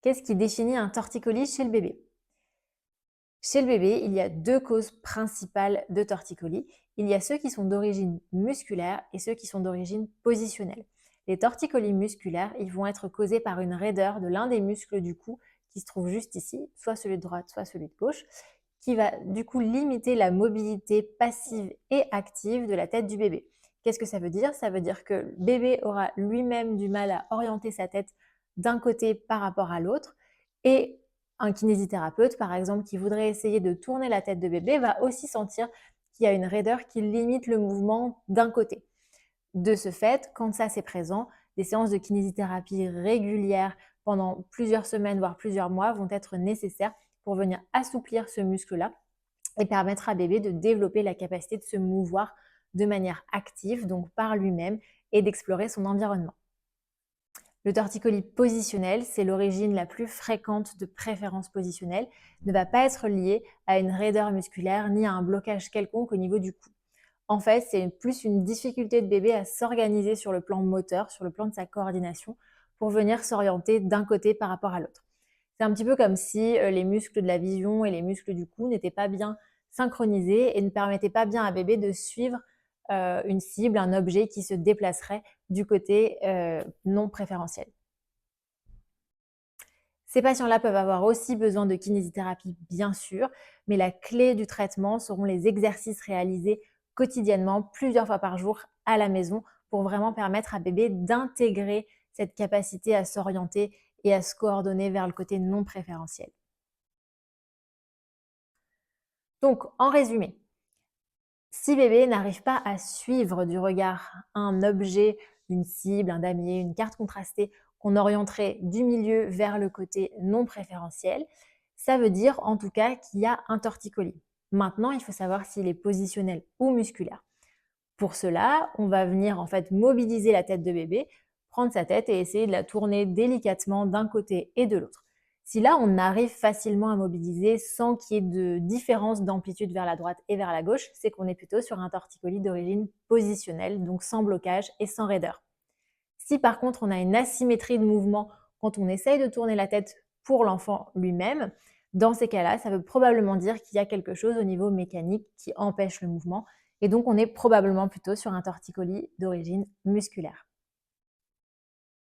Qu'est-ce qui définit un torticolis chez le bébé? Chez le bébé, il y a deux causes principales de torticolis. Il y a ceux qui sont d'origine musculaire et ceux qui sont d'origine positionnelle. Les torticolis musculaires, ils vont être causés par une raideur de l'un des muscles du cou qui se trouve juste ici, soit celui de droite, soit celui de gauche, qui va du coup limiter la mobilité passive et active de la tête du bébé. Qu'est-ce que ça veut dire? Ça veut dire que le bébé aura lui-même du mal à orienter sa tête d'un côté par rapport à l'autre et un kinésithérapeute, par exemple, qui voudrait essayer de tourner la tête de bébé, va aussi sentir qu'il y a une raideur qui limite le mouvement d'un côté. De ce fait, quand ça c'est présent, des séances de kinésithérapie régulières pendant plusieurs semaines, voire plusieurs mois, vont être nécessaires pour venir assouplir ce muscle-là et permettre à bébé de développer la capacité de se mouvoir de manière active, donc par lui-même, et d'explorer son environnement. Le torticolis positionnel, c'est l'origine la plus fréquente de préférence positionnelle, ne va pas être lié à une raideur musculaire ni à un blocage quelconque au niveau du cou. En fait, c'est plus une difficulté de bébé à s'organiser sur le plan moteur, sur le plan de sa coordination, pour venir s'orienter d'un côté par rapport à l'autre. C'est un petit peu comme si les muscles de la vision et les muscles du cou n'étaient pas bien synchronisés et ne permettaient pas bien à bébé de suivre une cible, un objet qui se déplacerait du côté non préférentiel. Ces patients-là peuvent avoir aussi besoin de kinésithérapie, bien sûr, mais la clé du traitement seront les exercices réalisés quotidiennement, plusieurs fois par jour à la maison, pour vraiment permettre à bébé d'intégrer cette capacité à s'orienter et à se coordonner vers le côté non préférentiel. Donc, en résumé, si bébé n'arrive pas à suivre du regard un objet, une cible, un damier, une carte contrastée qu'on orienterait du milieu vers le côté non préférentiel, ça veut dire en tout cas qu'il y a un torticolis. Maintenant, il faut savoir s'il est positionnel ou musculaire. Pour cela, on va venir en fait mobiliser la tête de bébé, prendre sa tête et essayer de la tourner délicatement d'un côté et de l'autre. Si là, on arrive facilement à mobiliser sans qu'il y ait de différence d'amplitude vers la droite et vers la gauche, c'est qu'on est plutôt sur un torticolis d'origine positionnelle, donc sans blocage et sans raideur. Si par contre on a une asymétrie de mouvement quand on essaye de tourner la tête pour l'enfant lui-même, dans ces cas-là, ça veut probablement dire qu'il y a quelque chose au niveau mécanique qui empêche le mouvement et donc on est probablement plutôt sur un torticolis d'origine musculaire.